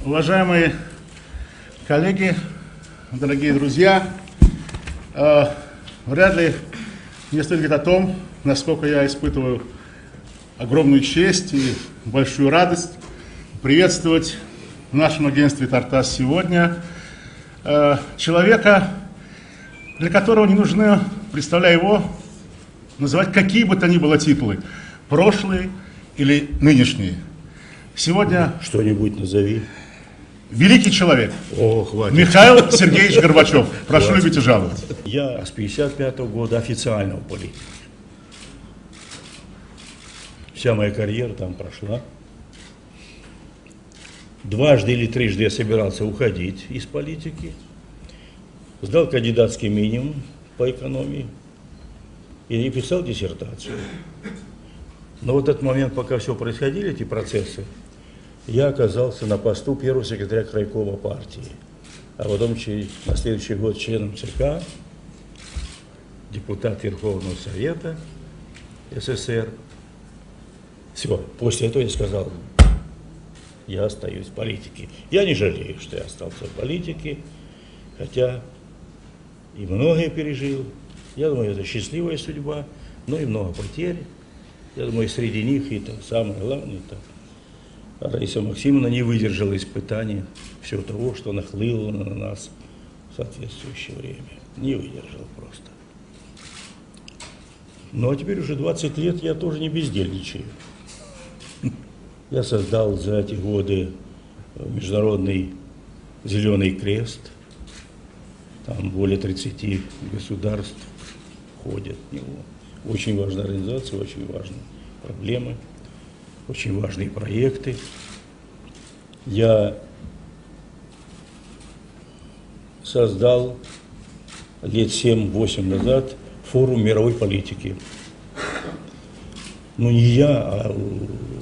Уважаемые коллеги, дорогие друзья, вряд ли мне стоит говорить о том, насколько я испытываю огромную честь и большую радость приветствовать в нашем агентстве «Тартас» сегодня человека, для которого не нужно, представляя его, называть какие бы то ни было титулы, прошлые или нынешние. Сегодня... Что-нибудь назови. Великий человек. О, хватит. Михаил Сергеевич Горбачев. Прошу любить и жаловать. Я с 1955 года официально в политике. Вся моя карьера там прошла. Дважды или трижды я собирался уходить из политики. Сдал кандидатский минимум по экономии и писал диссертацию. Но вот этот момент, пока все происходили, эти процессы, я оказался на посту первого секретаря крайкома партии, а потом на следующий год членом ЦК, депутат Верховного Совета СССР. Все, после этого я сказал, я остаюсь в политике. Я не жалею, что я остался в политике, хотя и многое пережил. Я думаю, это счастливая судьба, но и много потерь. Я думаю, среди них и самое главное, это Раиса Максимовна не выдержала испытания всего того, что нахлынуло на нас в соответствующее время. Не выдержала просто. Ну а теперь уже 20 лет я тоже не бездельничаю. Я создал за эти годы Международный Зеленый Крест. Там более 30 государств входят в него. Очень важная организация, очень важные проблемы, очень важные проекты. Я создал лет 7-8 назад форум мировой политики. Ну не я, а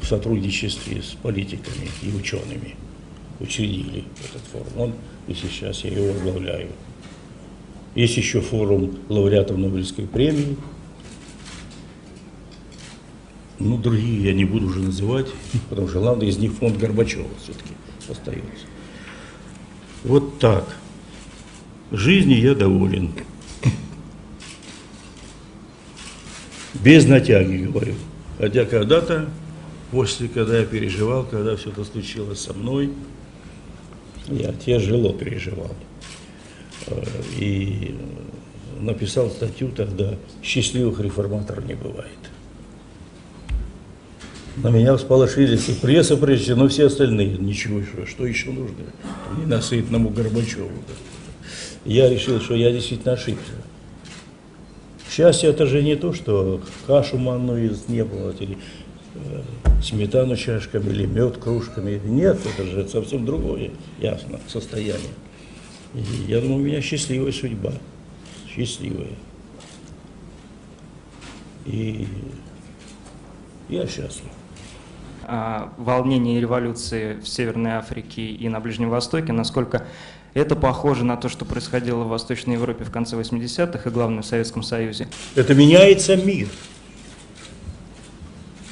в сотрудничестве с политиками и учеными учредили этот форум. И сейчас я его возглавляю. Есть еще форум лауреатов Нобелевской премии. Ну, другие я не буду уже называть, потому что главное из них фонд Горбачева все-таки остается. Вот так. Жизнью я доволен. Без натяги, говорю. Хотя когда-то, когда я переживал, когда все это случилось со мной, я тяжело переживал. И написал статью тогда «Счастливых реформаторов не бывает». На меня всполошились и пресса, прежде, но все остальные. Ничего, что еще нужно ненасытному Горбачеву. Я решил, что я действительно ошибся. Счастье это же не то, что кашу манную из неба, или сметану чашками, или мед кружками. Нет, это же совсем другое, ясно, состояние. И я думаю, у меня счастливая судьба. Счастливая. И я счастлив. Волнение и революции в Северной Африке и на Ближнем Востоке, насколько это похоже на то, что происходило в Восточной Европе в конце 80-х и, главное, в Советском Союзе? Это меняется мир.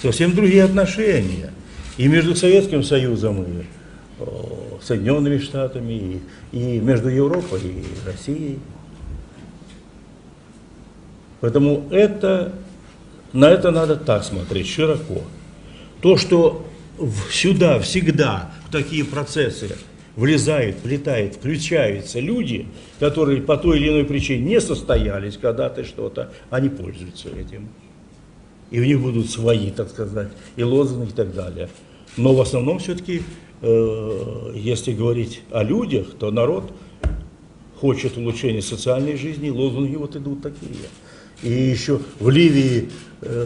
Совсем другие отношения. И между Советским Союзом, и Соединенными Штатами, и между Европой и Россией. Поэтому на это надо так смотреть, широко. То, что сюда всегда в такие процессы влезают, влетают, включаются люди, которые по той или иной причине не состоялись когда-то что-то, они пользуются этим. И у них будут свои, так сказать, и лозунги и так далее. Но в основном все-таки, если говорить о людях, то народ хочет улучшения социальной жизни, лозунги вот идут такие. И еще в Ливии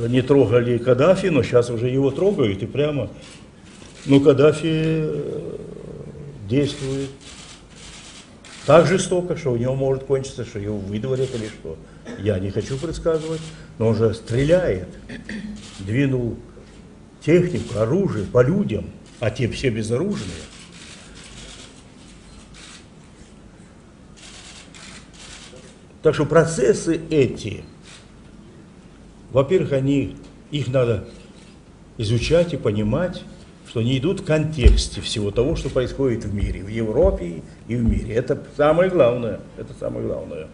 не трогали Каддафи, но сейчас уже его трогают и прямо. Но Каддафи действует так жестоко, что у него может кончиться, что его выдворят или что. Я не хочу предсказывать, но он же стреляет, двинул технику, оружие по людям, а те все безоружные. Так что процессы эти, во-первых, их надо изучать и понимать что они идут в контексте всего того, что происходит в мире, в Европе и в мире. Это самое главное. Это самое главное.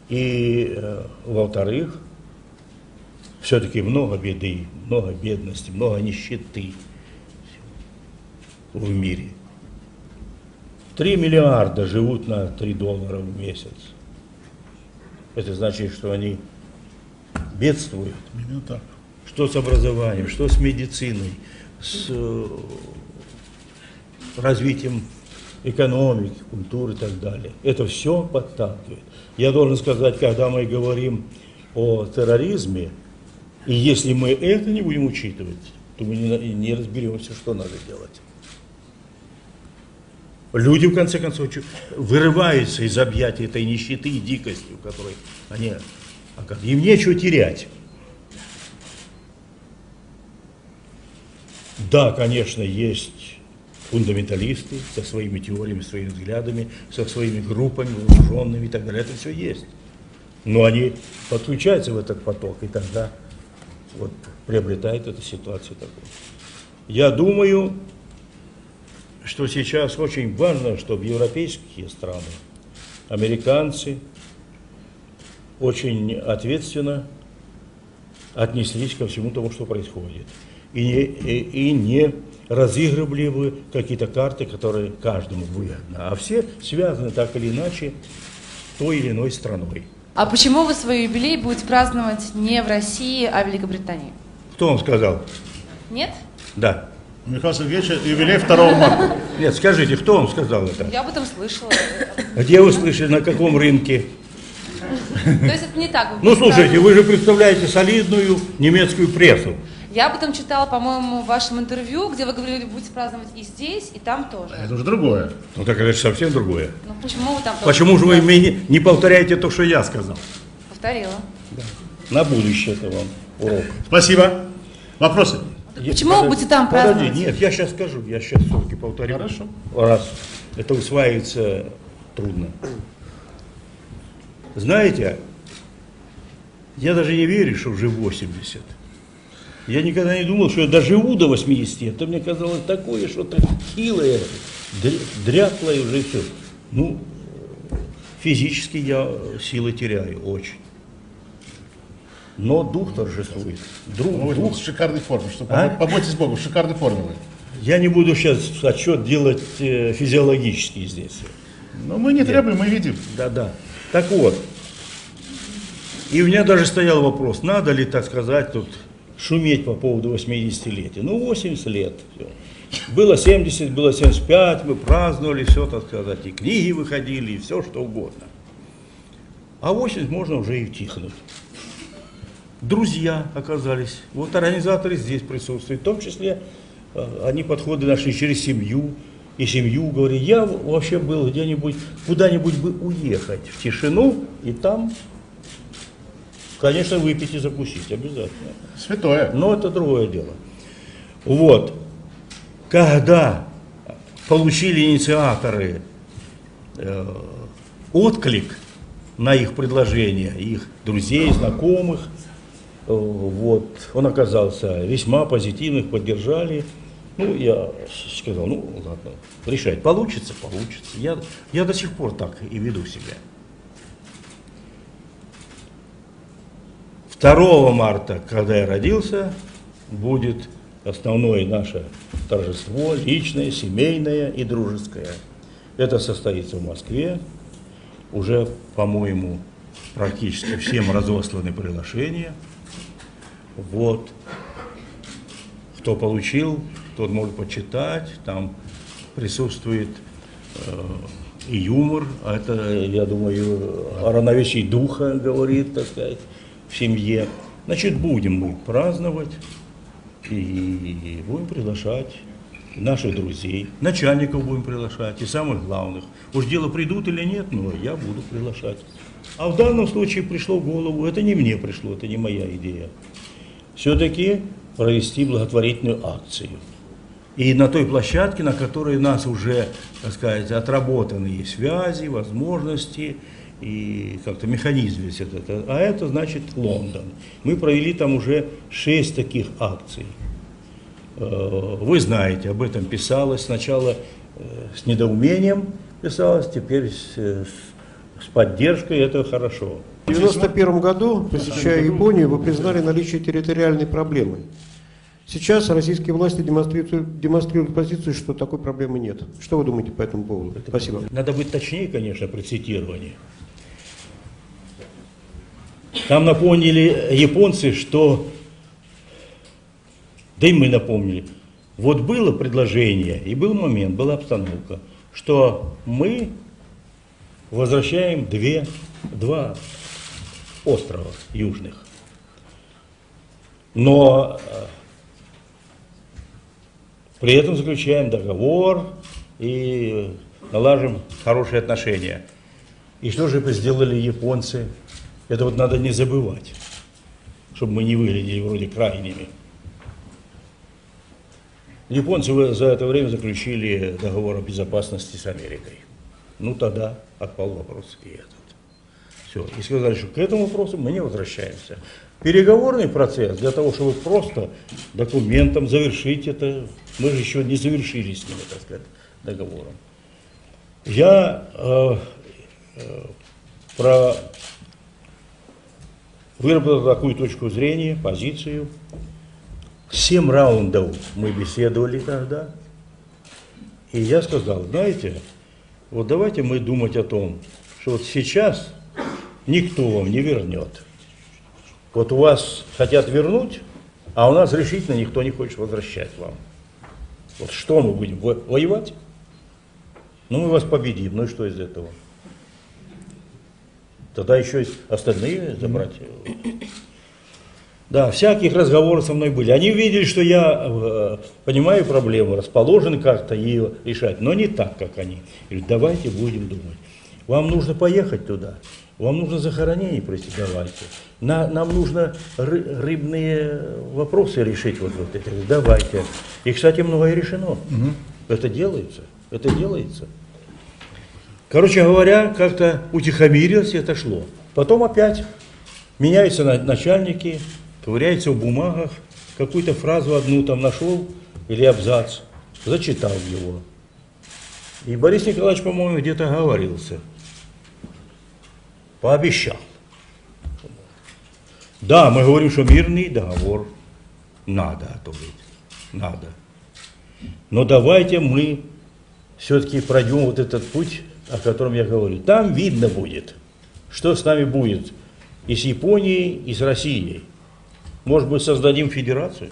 И, во-вторых, все-таки много беды, много бедности, много нищеты в мире. 3 миллиарда живут на $3 в месяц. Это значит, что они бедствуют. Именно так. Что с образованием, что с медициной, с развитием экономики, культуры и так далее. Это все подталкивает. Я должен сказать, когда мы говорим о терроризме, и если мы это не будем учитывать, то мы не разберемся, что надо делать. Люди, в конце концов, вырываются из объятий этой нищеты и дикости, в которой они оказываются. Им нечего терять. Да, конечно, есть фундаменталисты со своими теориями, своими взглядами, со своими группами, вооруженными и так далее. Это все есть. Но они подключаются в этот поток, и тогда вот приобретает эту ситуацию такую. Я думаю, что сейчас очень важно, чтобы европейские страны, американцы очень ответственно отнеслись ко всему тому, что происходит. И не разыгрывали бы какие-то карты, которые каждому выгодны. А все связаны так или иначе той или иной страной. А почему вы свой юбилей будете праздновать не в России, а в Великобритании? Кто вам сказал? Нет? Да. Михаил Сергеевич, юбилей 2 марта. Нет, скажите, кто вам сказал это? Я об этом слышала. Где вы слышали, на каком рынке? То есть это не так? Ну, слушайте, вы же представляете солидную немецкую прессу. Я об этом читала, по-моему, в вашем интервью, где вы говорили, будете праздновать и здесь, и там тоже. Это уже другое. Ну, так это же совсем другое. Ну почему вы там тоже? Почему же вы мне не повторяете то, что я сказал? Повторила. На будущее это вам урок. Спасибо. Вопросы? Почему вы будете там Подожди, праздновать? нет, я сейчас скажу, я сейчас все-таки повторю. Хорошо. Раз. Это усваивается трудно. Знаете, я даже не верю, что уже 80. Я никогда не думал, что я доживу до 80. Это мне казалось такое что-то хилое, дряхлое уже все. Ну, физически я силы теряю очень. Но дух торжествует. Вы Дух. в шикарной форме. Что, А? побойтесь Богу, в шикарной форме вы. Я не буду сейчас отчет делать физиологический здесь. Но мы не требуем, мы видим. Да-да. Так вот. И у меня даже стоял вопрос, надо ли, так сказать, тут шуметь по поводу 80-летия. Ну, 80 лет. Все. Было 70, было 75, мы праздновали, все, так сказать, и книги выходили, и все, что угодно. А 80 можно уже и втихнуть. Друзья оказались, вот организаторы здесь присутствуют, в том числе они подходы нашли через семью, и семью говорили, я вообще был где-нибудь, куда-нибудь бы уехать в тишину, и там, конечно, выпить и закусить обязательно. Святое. Но это другое дело. Вот, когда получили инициаторы отклик на их предложения, их друзей, знакомых, вот, он оказался весьма позитивным, их поддержали. Ну, я сказал, ну, ладно, решать, получится, получится. Я до сих пор так и веду себя. 2 марта, когда я родился, будет основное наше торжество, личное, семейное и дружеское. Это состоится в Москве. Уже, по-моему, практически всем разосланы приглашения. Вот. Кто получил, тот может почитать. Там присутствует и юмор. А это, я думаю, о равновесии духа говорит, так сказать, в семье. Значит, будем мы праздновать и будем приглашать наших друзей, начальников будем приглашать и самых главных. Уж дело придут или нет, но я буду приглашать. А в данном случае пришло в голову, это не мне пришло, это не моя идея, все-таки провести благотворительную акцию. И на той площадке, на которой у нас уже, так сказать, отработаны связи, возможности, и как-то механизм весь этот. А это значит Лондон. Мы провели там уже 6 таких акций. вы знаете, об этом писалось сначала с недоумением писалось, теперь с поддержкой, это хорошо. В 1991 году, посещая Японию, вы признали наличие территориальной проблемы. Сейчас российские власти демонстрируют позицию, что такой проблемы нет. Что вы думаете по этому поводу? Спасибо. Надо быть точнее, конечно, при цитировании. Там напомнили японцы, что, да и мы напомнили, вот было предложение, и был момент, была обстановка, что мы возвращаем два острова южных. Но при этом заключаем договор и налажим хорошие отношения. И что же сделали японцы? Это вот надо не забывать, чтобы мы не выглядели вроде крайними. Японцы за это время заключили договор о безопасности с Америкой. Ну тогда отпал вопрос и этот. Все. И сказали, что к этому вопросу мы не возвращаемся. Переговорный процесс для того, чтобы просто документом завершить это, мы же еще не завершили с ними, так сказать, договором. Я выработал такую точку зрения, позицию. 7 раундов мы беседовали тогда. И я сказал, знаете, вот давайте мы думать о том, что вот сейчас никто вам не вернет. Вот у вас хотят вернуть, а у нас решительно никто не хочет возвращать вам. Вот что мы будем, воевать? Ну, мы вас победим, ну и что из этого? Тогда еще и остальные забрать. Да, всяких разговоров со мной были. Они видели, что я понимаю проблему, расположен как-то ее решать, но не так, как они. Говорят, давайте будем думать. Вам нужно поехать туда, вам нужно захоронение пройти, давайте. Нам нужно рыбные вопросы решить, вот эти, давайте. И, кстати, многое решено. Угу. Это делается, это делается. Короче говоря, как-то утихомирилось и отошло. Потом опять меняются начальники, ковыряется в бумагах, какую-то фразу одну там нашел или абзац, зачитал его. И Борис Николаевич, по-моему, где-то оговорился, пообещал. Да, мы говорим, что мирный договор надо отложить, надо. Но давайте мы все-таки пройдем вот этот путь, о котором я говорю. Там видно будет, что с нами будет и с Японией, и с Россией. Может быть, создадим федерацию?